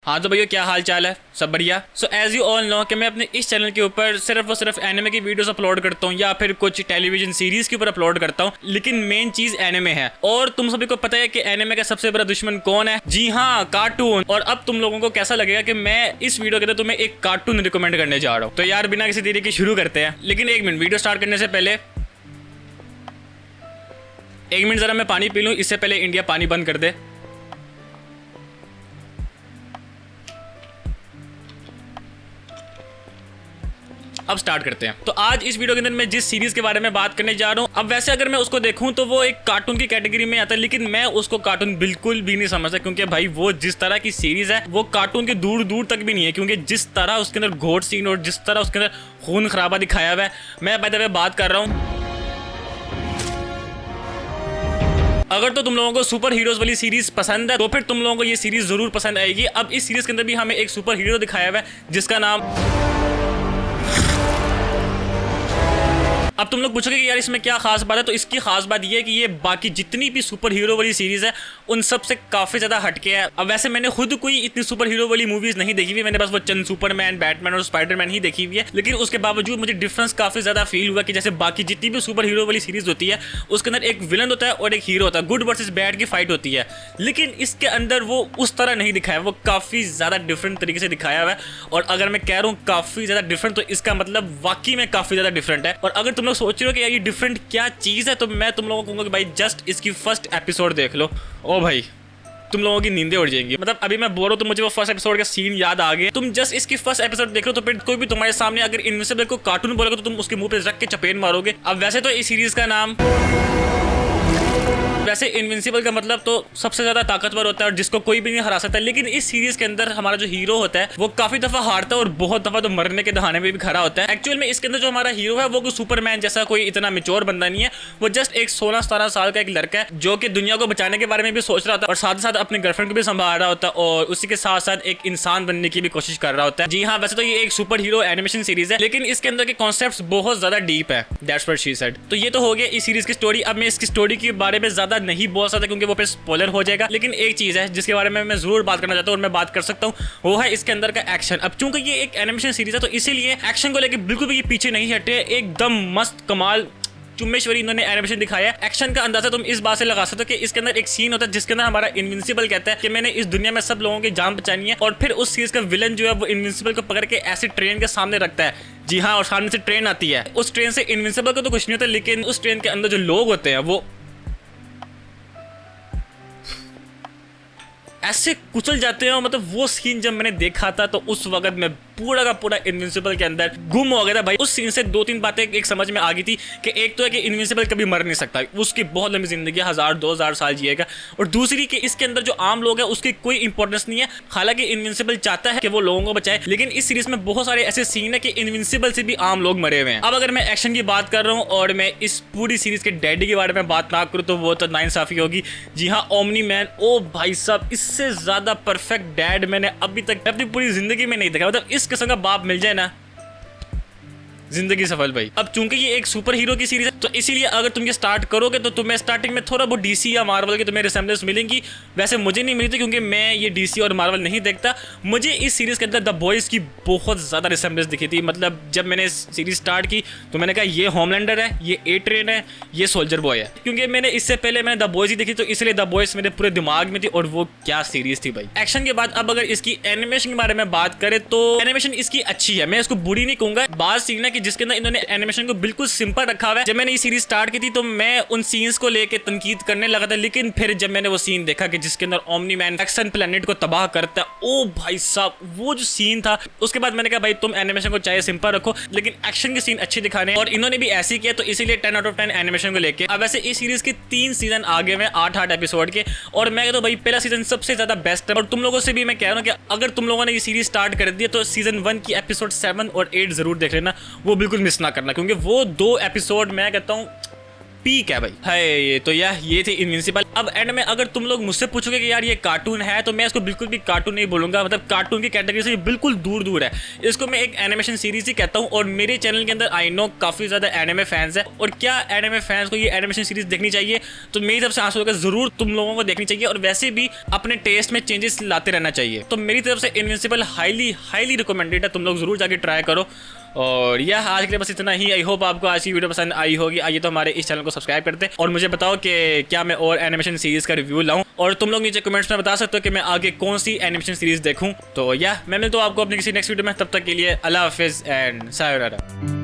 हाँ तो भैया क्या हाल चाल है, सब बढ़िया। So as you all know कि मैं अपने इस चैनल के ऊपर सिर्फ और सिर्फ एनिमे की वीडियोस अपलोड करता हूँ या फिर कुछ टेलीविजन सीरीज के ऊपर अपलोड करता हूँ, लेकिन मेन चीज एनिमे है। और तुम सभी को पता है कि एनिमे का सबसे बड़ा दुश्मन कौन है? जी हाँ, कार्टून। और अब तुम लोगों को कैसा लगेगा कि मैं इस वीडियो के अंदर तुम्हें एक कार्टून रिकमेंड करने जा रहा हूँ। तो यार बिना किसी देरी के शुरू करते हैं। लेकिन एक मिनट, वीडियो स्टार्ट करने से पहले एक मिनट जरा मैं पानी पी लूँ, इससे पहले इंडिया पानी बंद कर दे। अब स्टार्ट करते हैं। तो आज इस वीडियो के अंदर मैं जिस सीरीज के बारे में बात करने जा रहा हूँ, अब वैसे अगर मैं उसको देखूं तो वो एक कार्टून की कैटेगरी में आता है, लेकिन मैं उसको कार्टून बिल्कुल भी नहीं समझता, क्योंकि भाई वो जिस तरह की सीरीज है वो कार्टून के दूर दूर तक भी नहीं है। क्योंकि जिस तरह उसके अंदर घोट सीन और जिस तरह उसके अंदर खून खराबा दिखाया हुआ है, मैं बाय द वे बात कर रहा हूँ। अगर तो तुम लोगों को सुपर हीरोज वाली सीरीज पसंद है तो फिर तुम लोगों को ये सीरीज जरूर पसंद आएगी। अब इस सीरीज के अंदर भी हमें एक सुपर हीरो दिखाया हुआ है जिसका नाम, अब तुम लोग पूछोगे कि यार इसमें क्या खास बात है, तो इसकी खास बात ये है कि ये बाकी जितनी भी सुपर हीरो वाली सीरीज है उन सब से काफी ज्यादा हटके है। अब वैसे मैंने खुद कोई इतनी सुपर हीरो वाली मूवीज नहीं देखी हुई, मैंने बस वो चंद सुपरमैन, बैटमैन और स्पाइडरमैन ही देखी हुई है। लेकिन उसके बावजूद मुझे डिफरेंस काफी ज्यादा फील हुआ कि जैसे बाकी जितनी भी सुपर हीरो वाली सीरीज होती है उसके अंदर एक विलन होता है और एक हीरो होता है, गुड वर्सेस बैड की फाइट होती है। लेकिन इसके अंदर वो उस तरह नहीं दिखाया, वो काफी ज्यादा डिफरेंट तरीके से दिखाया हुआ है। और अगर मैं कह रहा हूँ काफी ज्यादा डिफरेंट, तो इसका मतलब वाकई में काफी ज्यादा डिफरेंट है। और अगर तुम लोग सोच रहे हो कि यार ये डिफरेंट क्या चीज है, तो मैं तुम लोगों को कहूंगा कि भाई जस्ट इसकी फर्स्ट एपिसोड देख लो। ओ भाई तुम लोगों की नींदें उड़ जाएंगी। मतलब अभी मैं बोल रहा हूँ तो मुझे वो फर्स्ट एपिसोड का सीन याद आ गया। तुम जस्ट इसकी फर्स्ट एपिसोड देख लो तो फिर कोई भी तुम्हारे सामने अगर इनविजिबल को कार्टून बोलेगा तो तुम उसके मुंह पे रख के चपेट मारोगे। अब वैसे तो इस सीरीज का नाम, वैसे इनविंसिबल का मतलब तो सबसे ज्यादा ताकतवर होता है और जिसको कोई भी नहीं हरा सकता। लेकिन इस सीरीज के अंदर हमारा जो हीरो होता है वो काफी दफा हारता है और बहुत दफा तो मरने के दहाने में भी खड़ा होता है। एक्चुअल में इसके अंदर जो हमारा हीरो है वो सुपरमैन जैसा कोई इतना मेच्योर बंदा नहीं है, वो जस्ट एक 16-17 साल का एक लड़का है जो कि दुनिया को बचाने के बारे में भी सोच रहा होता है और साथ ही साथ अपने गर्लफ्रेंड को भी संभाल रहा होता है और उसी के साथ साथ एक इंसान बनने की भी कोशिश कर रहा होता है। जी हाँ, वैसे तो ये एक सुपर हीरो एनिमेशन सीरीज है, लेकिन इसके अंदर के कॉन्सेप्ट्स बहुत ज्यादा डीप है। That's what she said. तो ये तो हो गया इस सीरीज की स्टोरी। अब मैं इसकी स्टोरी के बारे में ज्यादा नहीं बोल सकता क्योंकि वो पे स्पॉइलर हो जाएगा। लेकिन एक चीज है जिसके बारे में मैं जरूर बात करना चाहता हूँ और मैं बात कर सकता हूँ, वो है इसके अंदर का एक्शन। अब चूंकि ये एक एनिमेशन सीरीज है तो इसीलिए एक्शन को लेकर बिल्कुल भी ये पीछे नहीं हटे, एकदम मस्त कमाल चुम्मेश्वरी इन्होंने एनिमेशन दिखाया है। एक्शन का अंदाजा तुम इस बात से लगा सकते हो कि इसके अंदर एक सीन होता है जिसके अंदर हमारा इनविंसिबल कहता है कि मैंने इस दुनिया में सब लोगों की जान बचानी है, और फिर उस सीरीज का विलन जो है वो इनविंसिबल को पकड़ के ऐसे ट्रेन के सामने रखता है। जी हाँ, और सामने से ट्रेन आती है। उस ट्रेन से इनविंसिबल को तो कुछ नहीं होता, लेकिन उस ट्रेन के अंदर जो लोग होते हैं वो ऐसे कुचल जाते हैं। मतलब वो सीन जब मैंने देखा था तो उस वक्त मैं पूरा का पूरा इनविंसिबल के अंदर गुम हो गया था भाई। उस सीन से 2-3 बातें एक समझ में आ गई थी कि एक तो है कि इनविंसिबल कभी मर नहीं सकता, उसकी बहुत लंबी जिंदगी, 1000-2000 साल जिएगा। और दूसरी कि इसके अंदर जो आम लोग हैं उसकी कोई इंपॉर्टेंस नहीं है। हालांकि इनविंसिबल चाहता है कि वो लोगों को बचाए, लेकिन इस सीरीज में बहुत सारे ऐसे सीन है कि इनविंसिबल से भी आम लोग मरे हुए हैं। अब अगर मैं एक्शन की बात कर रहा हूँ और मैं इस पूरी सीरीज के डैडी के बारे में बात ना करूँ तो वो तो नाइंसाफी होगी। जी हाँ, ओमनी मैन, ओ भाई साहब, इससे ज्यादा परफेक्ट डैड मैंने अभी तक अपनी पूरी जिंदगी में नहीं देखा। मतलब इस किस्म का बाप मिल जाए ना, जिंदगी सफल भाई। अब चूंकि ये एक सुपर हीरो की सीरीज है तो इसीलिए अगर तुम ये स्टार्ट करोगे तो तुम्हें स्टार्टिंग में थोड़ा बहुत डीसी या मार्वल की तुम्हें रिसेम्बलेंस मिलेंगी। वैसे मुझे नहीं मिली थी क्योंकि मैं ये डीसी और मार्वल नहीं देखता। मुझे इस सीरीज के अंदर द बॉयज की बहुत ज्यादा रिसेम्बलेंस दिखी थी। मतलब जब मैंने इस सीरीज स्टार्ट की तो मैंने कहा ये होमलैंडर है, ये ए ट्रेन है, ये सोल्जर बॉय है, क्योंकि मैंने इससे पहले मैंने द बॉयज ही देखी, तो इसलिए द बॉयज मेरे पूरे दिमाग में थी। और वो क्या सीरीज थी भाई। एक्शन के बाद अब अगर इसकी एनिमेशन के बारे में बात करें तो एनिमेशन इसकी अच्छी है, मैं इसको बुरी नहीं कहूंगा। बात सीन है कि जिसके अंदर इन्होंने एनिमेशन को बिल्कुल सिंपल रखा हुआ है। जब मैंने ये सीरीज स्टार्ट की थी तो मैं उन सीन्स को लेके तनकीद करने लगा था, लेकिन फिर जब मैंने वो सीन देखा कि जिसके अंदर ओमनी मैन एक्शन प्लेनेट को तबाह करता है, ओ भाई साहब वो जो सीन था, उसके बाद मैंने कहा भाई तुम एनिमेशन को चाहे सिंपल रखो लेकिन एक्शन के सीन अच्छे दिखाने, और इन्होंने भी ऐसे किया तो इसीलिए 10 आउट ऑफ 10 एनिमेशन को लेके। अब वैसे इस सीरीज के 3 सीजन आगे में 8 एपिसोड के, और मैं तो भाई पहला सीजन सबसे ज्यादा बेस्ट है। और तुम लोगों से भी मैं कह रहा हूँ कि अगर तुम लोगों ने ये सीरीज स्टार्ट कर दी तो सीजन 1 की एपिसोड 7 और 8 जरूर देख लेना, वो बिल्कुल मिस ना करना, क्योंकि वो 2 एपिसोड मैं कहता हूँ पीक है भाई। है तो ये थी इनविंसिबल। अब एंड में अगर तुम लोग मुझसे पूछोगे कि यार ये कार्टून है, तो मैं इसको बिल्कुल भी कार्टून नहीं बोलूंगा, मतलब कार्टून की कैटेगरी से बिल्कुल दूर दूर है। इसको मैं एक एनिमेशन सीरीज ही कहता हूँ। और मेरे चैनल के अंदर आई नो काफी ज्यादा एनिमे फैंस है, और क्या एनिमे फैंस को ये एनिमेशन सीरीज देखनी चाहिए, तो मेरी तरफ से आंसू होकर जरूर तुम लोगों को देखनी चाहिए, और वैसे भी अपने टेस्ट में चेंजेस लाते रहना चाहिए। तो मेरी तरफ से इनविंसिबल हाईली हाईली रिकमेंडेड है, तुम लोग जरूर जाके ट्राई करो। और यह आज के लिए बस इतना ही। आई होप आपको आज की वीडियो पसंद आई होगी। आइए तो हमारे इस चैनल को सब्सक्राइब करते हैं, और मुझे बताओ कि क्या मैं और एनिमेशन सीरीज का रिव्यू लाऊं, और तुम लोग नीचे कमेंट्स में बता सकते हो कि मैं आगे कौन सी एनिमेशन सीरीज देखूं। तो मैं मिलता हूं आपको अपनी किसी नेक्स्ट वीडियो में। तब तक के लिए अल्लाह हाफिज एंड सायोनारा।